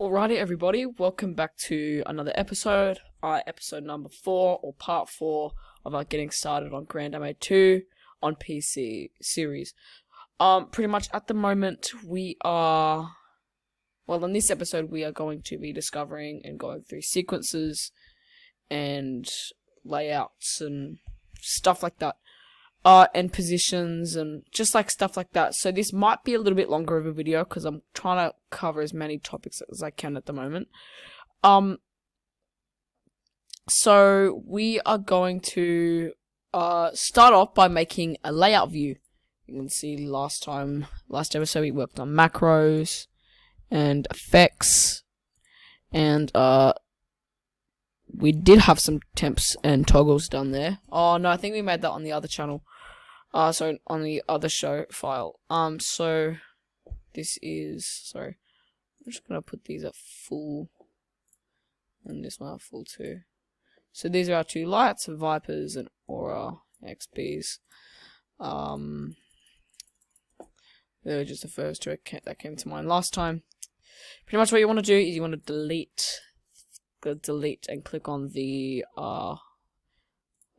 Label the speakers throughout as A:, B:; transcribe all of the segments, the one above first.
A: Alrighty, everybody, welcome back to another episode, episode number 4, or part 4 of our getting started on Grand MA 2 on PC series. Pretty much at the moment we are, well, in this episode we are going to be discovering and going through sequences and layouts and stuff like that. And positions and just like stuff like that. So this might be a little bit longer of a video because I'm trying to cover as many topics as I can at the moment. So we are going to start off by making a layout view. You can see last episode we worked on macros and effects, and we did have some temps and toggles done there. Oh no, I think we made that on the other channel. So on the other show file. So this is, sorry, I'm just gonna put these at full, and this one at full too. So these are our two lights, Vipers and Aura XPs. They were just the first two that came to mind last time. Pretty much what you want to do is you want to delete and click on the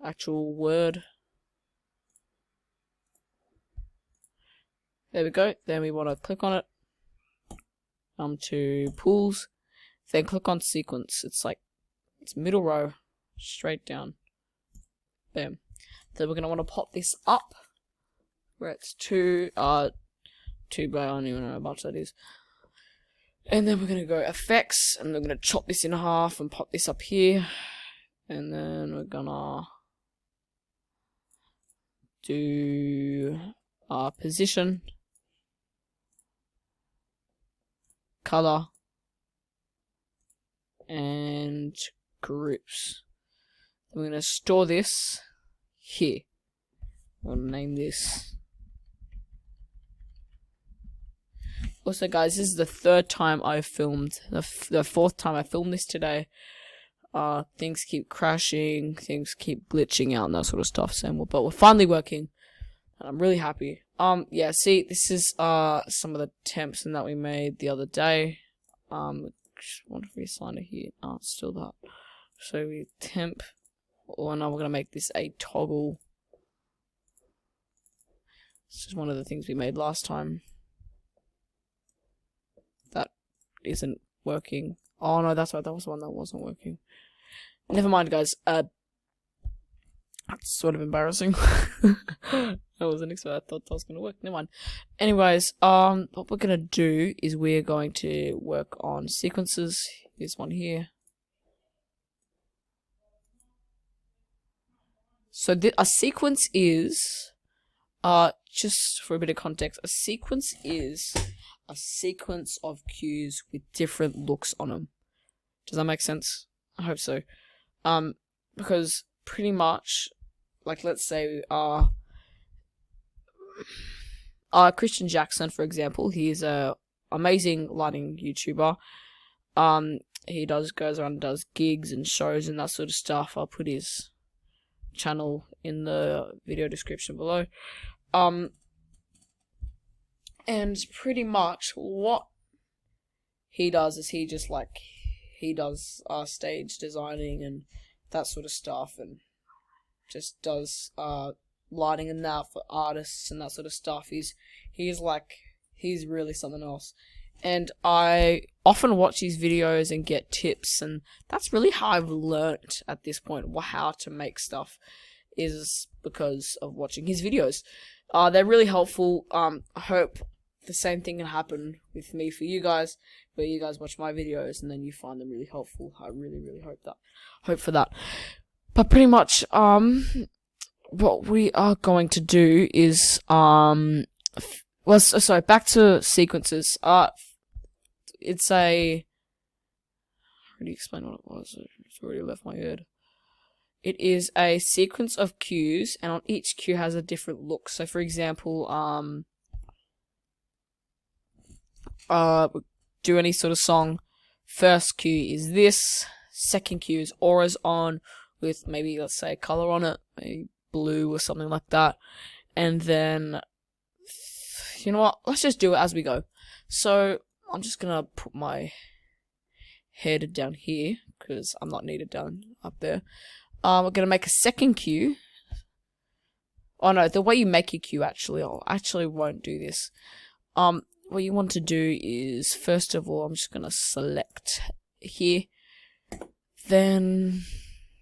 A: actual word. There we go. Then we want to click on it. To pools. Then click on sequence. It's middle row, straight down. Bam. Then we're gonna want to pop this up where it's 2 by, I don't even know how much that is. And then we're gonna go effects, and we're gonna chop this in half and pop this up here. And then we're gonna do position, color, and groups. We're going to store this here. We'll name this. Also, guys, this is the third time I've filmed, the fourth time I filmed this today. Things keep crashing, things keep glitching out and that sort of stuff. But we're finally working, and I'm really happy. Yeah, see, this is some of the temps that we made the other day. What if we assign it here? Oh, it's still that. So we temp. Oh, now we're gonna make this a toggle. This is one of the things we made last time. That isn't working. Oh no, that's right. That was the one that wasn't working. Never mind, guys. That's sort of embarrassing. I wasn't expecting. I thought that was gonna work. Never mind. Anyways, what we're gonna do is we're going to work on sequences. Here's one here. So a sequence is, just for a bit of context, a sequence is a sequence of cues with different looks on them. Does that make sense? I hope so. Because pretty much, like, let's say, Christian Jackson, for example, he's a amazing lighting YouTuber. He goes around and does gigs and shows and that sort of stuff. I'll put his channel in the video description below. And pretty much what he does is he does stage designing and that sort of stuff, and just does lighting and that for artists and that sort of stuff. He's really something else. And I often watch his videos and get tips, and that's really how I've learnt at this point how to make stuff, is because of watching his videos. They're really helpful. I hope the same thing can happen with me for you guys, where you guys watch my videos and then you find them really helpful. I really, really hope for that. But pretty much, what we are going to do is, back to sequences. It's a, how do you explain what it was? It's already left my head. It is a sequence of cues, and on each cue has a different look. So, for example, do any sort of song. First cue is this. Second cue is auras on, with maybe, let's say, color on it, maybe blue or something like that. And then, you know what? Let's just do it as we go. So I'm just gonna put my head down here because I'm not needed down up there. We're gonna make a second queue. Oh no, the way you make your queue actually, I actually won't do this. What you want to do is, first of all, I'm just gonna select here. Then,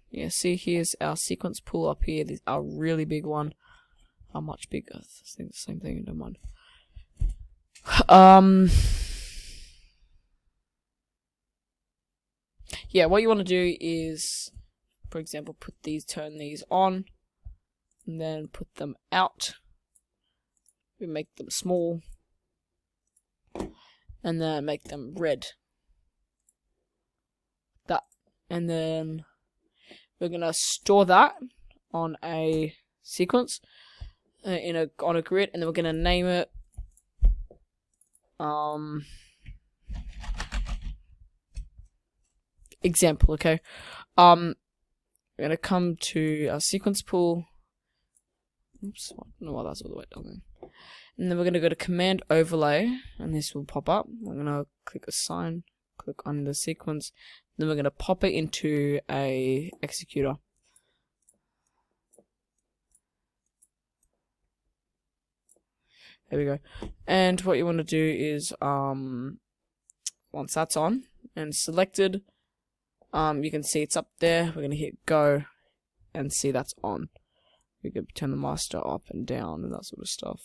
A: yeah, see, here's our sequence pool up here. This is our really big one. How much bigger? I think the same thing. Never mind. Yeah, what you want to do is, for example, turn these on, and then put them out. We make them small, and then make them red. That, and then we're gonna store that on a sequence, on a grid, and then we're gonna name it. Example, okay. We're gonna come to our sequence pool. Oops, I don't know why that's all the way down there. And then we're gonna go to command overlay, and this will pop up. We're gonna click assign, click on the sequence, then we're gonna pop it into a executor. There we go. And what you want to do is, once that's on and selected, you can see it's up there. We're going to hit go and see that's on. We can turn the master up and down and that sort of stuff.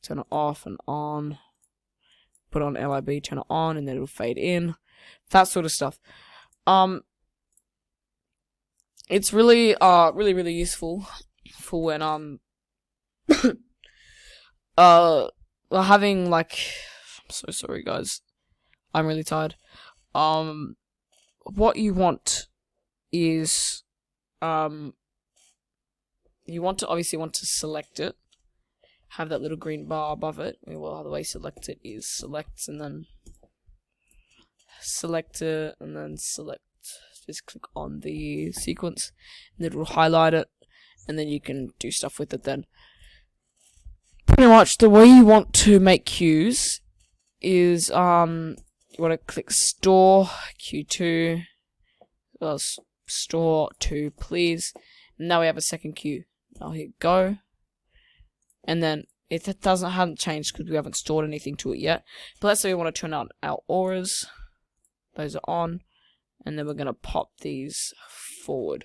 A: Turn it off and on. Put on LIB, turn it on, and then it'll fade in. That sort of stuff. It's really, really useful for when, we're having, like, I'm so sorry guys, I'm really tired. What you want is, you want to select it, have that little green bar above it. Well, the way select it is select and then select it and then select, just click on the sequence and it will highlight it, and then you can do stuff with it then. Pretty much the way you want to make queues is, you want to click store Q2, store to please. And now we have a second queue. I'll hit go, and then it hasn't changed because we haven't stored anything to it yet. But let's say we want to turn on our auras. Those are on, and then we're gonna pop these forward.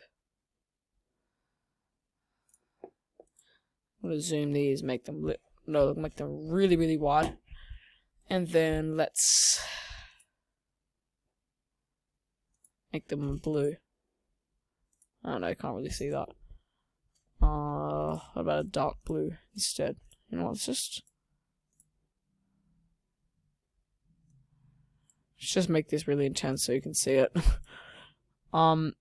A: I'm gonna zoom these, make them make them really wide, and then let's make them blue. I don't know, I can't really see that. What about a dark blue instead? You know what, let's just make this really intense so you can see it. And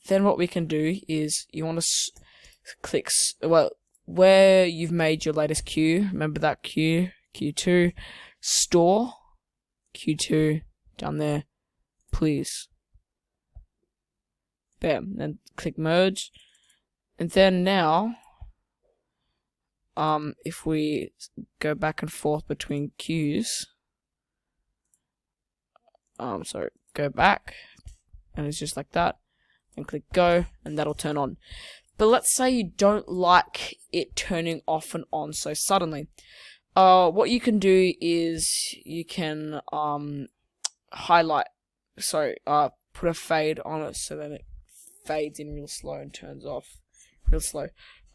A: then what we can do is, you want to click, well, where you've made your latest queue, remember that queue, Q2, store, Q2, down there, please. Bam, then click merge. And then now, if we go back and forth between queues, go back, and it's just like that, and click go, and that'll turn on. But let's say you don't like it turning off and on so suddenly. What you can do is you can put a fade on it so that it fades in real slow and turns off real slow.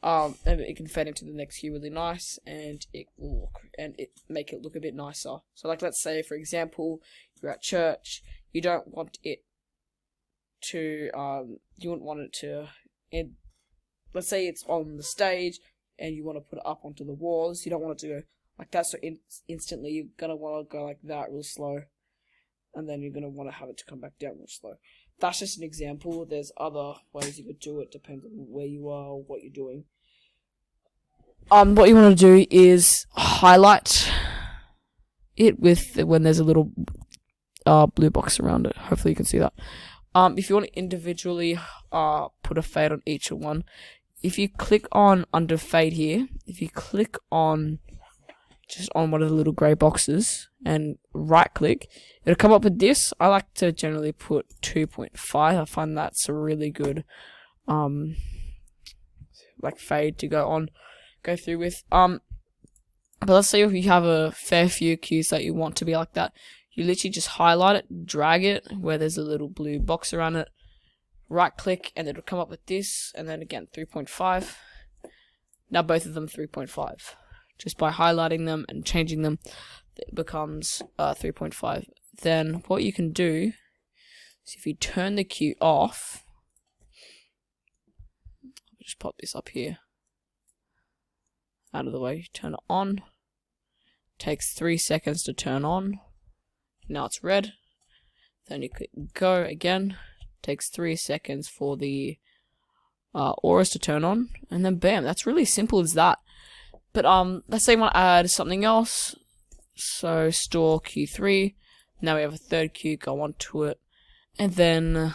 A: And it can fade into the next queue really nice, and it will make it look a bit nicer. So, like, let's say for example, you're at church, you don't want it to you wouldn't want it to end. Let's say it's on the stage and you want to put it up onto the walls. You don't want it to go like that, so instantly you're gonna want to go like that real slow, and then you're gonna want to have it to come back down real slow. That's just an example. There's other ways you could do it, depends on where you are or what you're doing. What you want to do is highlight it with when there's a little blue box around it. Hopefully you can see that. If you want to individually put a fade on each one, if you click on under fade here, if you click on just on one of the little grey boxes and right click. It'll come up with this. I like to generally put 2.5. I find that's a really good like fade to go through with. But let's say if you have a fair few cues that you want to be like that, you literally just highlight it, drag it where there's a little blue box around it, right click, and it'll come up with this, and then again 3.5. Now both of them 3.5. Just by highlighting them and changing them, it becomes 3.5. Then what you can do is if you turn the cue off, I'll just pop this up here, out of the way, turn it on. Takes 3 seconds to turn on. Now it's red. Then you click go again. Takes 3 seconds for the auras to turn on, and then bam, that's really simple as that. But let's say we want to add something else. So store Q3. Now we have a third cue, go on to it, and then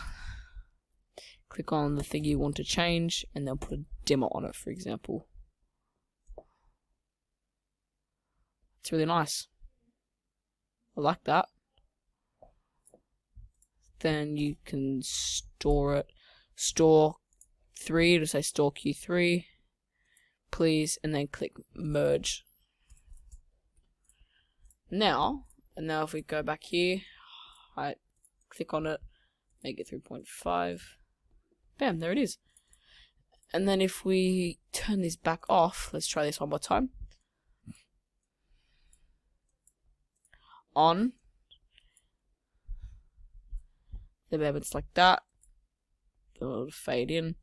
A: click on the thing you want to change, and then put a dimmer on it, for example. It's really nice. I like that. Then you can store it. Store 3 to say store Q3, please, and then click merge. Now if we go back here, I click on it, make it 3.5. Bam, there it is. And then if we turn this back off, let's try this one more time. On. The bam, it's like that. It'll fade in.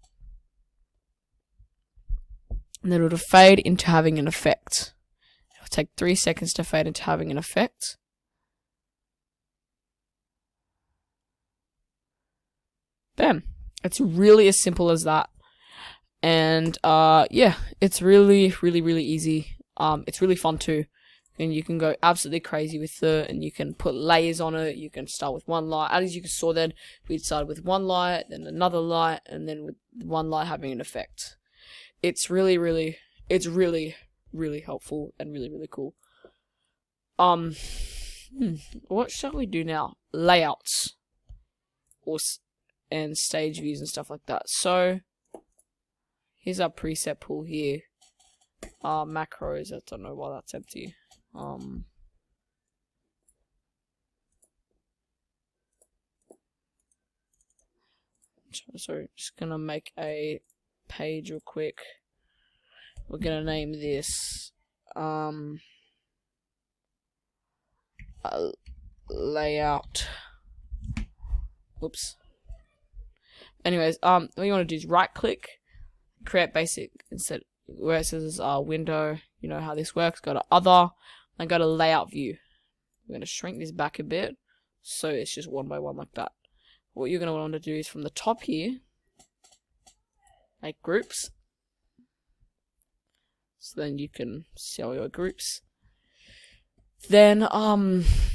A: And then it'll fade into having an effect. It'll take 3 seconds to fade into having an effect. Bam. It's really as simple as that. And yeah, it's really easy. It's really fun too. And you can go absolutely crazy with it, and you can put layers on it. You can start with one light. As you saw then, we started with one light, then another light, and then with one light having an effect. It's really helpful and really cool. What shall we do now? Layouts, and stage views and stuff like that. So here's our preset pool here. Macros. I don't know why that's empty. So just gonna make a page real quick. We're gonna name this layout. Whoops. Anyways, what you want to do is right click, create basic, instead where it says window. You know how this works. Go to other, and go to layout view. We're gonna shrink this back a bit, so it's just one by one like that. What you're gonna want to do is from the top here, make groups. So then you can see all your groups. Then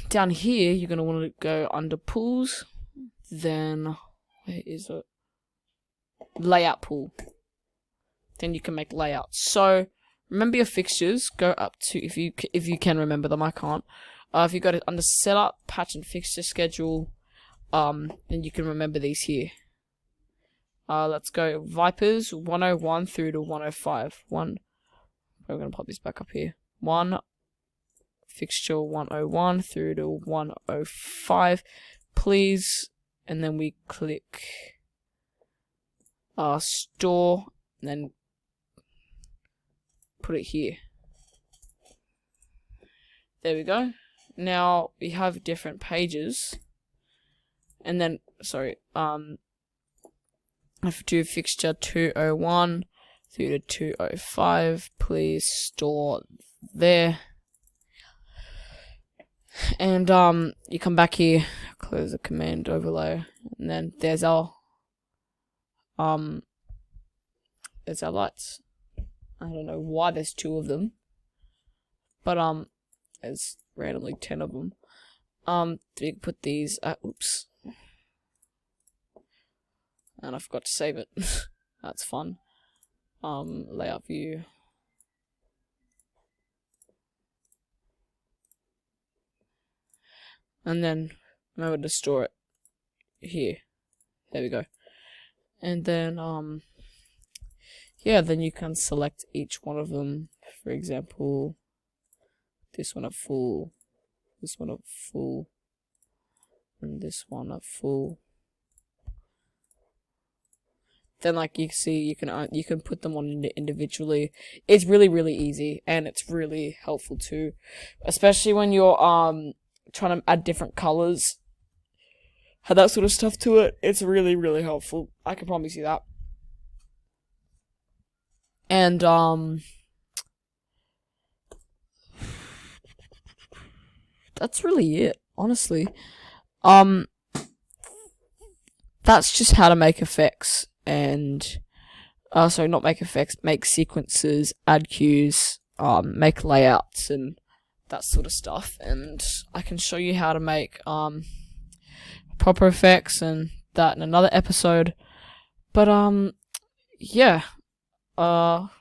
A: down here you're gonna want to go under pools. Then where is it? Layout pool. Then you can make layouts. So remember your fixtures. Go up to if you can remember them. I can't. If you go to under setup, patch and fixture schedule, then you can remember these here. Let's go Vipers 101 through to 105. We're gonna pop this back up here. Fixture 101 through to 105, please. And then we click store, and then put it here. There we go. Now we have different pages, and then I have to do fixture 201 through to 205. Please store there. And you come back here, close the command overlay, and then there's our lights. I don't know why there's 2 of them, but there's randomly 10 of them. You can put these. Oops, and I forgot to save it. That's fun. Layout view. and then remember to store it here. There we go. And then yeah, then you can select each one of them. For example, this one a full, this one a full, and this one a full. Then, like you see, you can put them on individually. It's really easy, and it's really helpful too, especially when you're trying to add different colors, add that sort of stuff to it. It's really helpful. I can promise you that. And that's really it, honestly. That's just how to make effects. And sorry, not make effects, make sequences, add cues, make layouts and that sort of stuff. And I can show you how to make proper effects and that in another episode. But yeah, I'll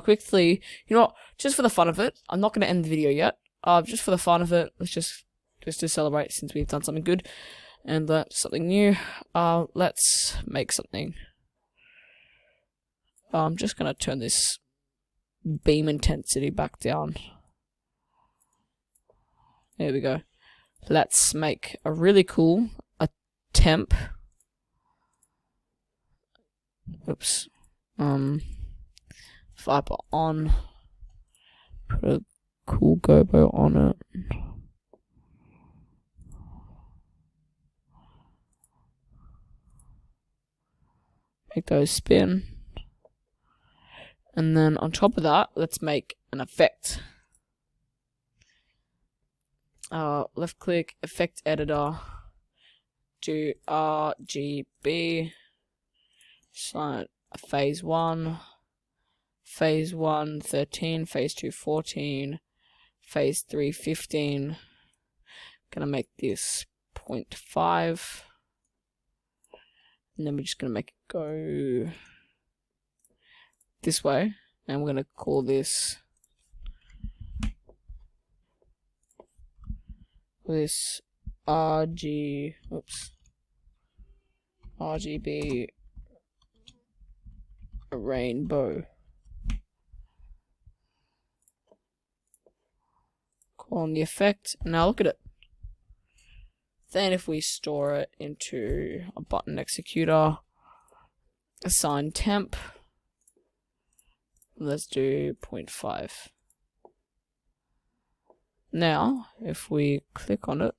A: quickly, you know what, just for the fun of it, I'm not going to end the video yet. Just for the fun of it, let's just to celebrate since we've done something good and learnt something new. Let's make something. I'm just going to turn this beam intensity back down. There we go. Let's make a really cool temp. Oops. Viper on. Put a cool gobo on it. Make those spin. And then on top of that, let's make an effect. Left click, effect editor, do RGB, select phase 1, phase 1 13, phase 2 14, phase 3 15. Gonna make this 0.5, and then we're just gonna make it go this way, and we're gonna call this RGB rainbow. Call on the effect. Now look at it. Then if we store it into a button executor, assign temp. Let's do 0.5. Now, if we click on it,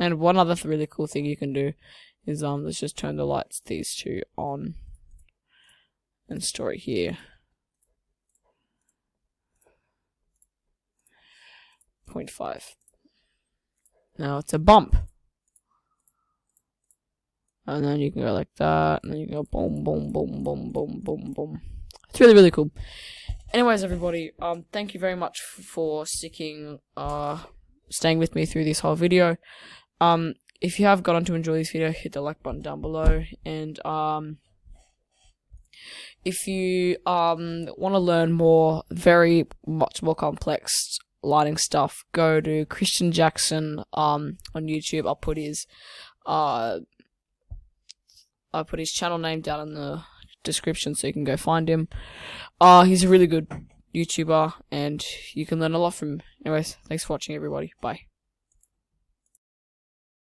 A: and one other really cool thing you can do is let's just turn the lights, these two, on and store it here. 0.5. Now it's a bump. And then you can go like that, and then you go boom, boom, boom, boom, boom, boom, boom. It's really cool. Anyways, everybody, thank you very much for staying with me through this whole video. If you have gotten to enjoy this video, hit the like button down below, and if you want to learn more, very much more complex lighting stuff, go to Christian Jackson on YouTube. I'll put his channel name down in the description so you can go find him. He's a really good YouTuber and you can learn a lot from him. Anyways, thanks for watching, everybody. Bye.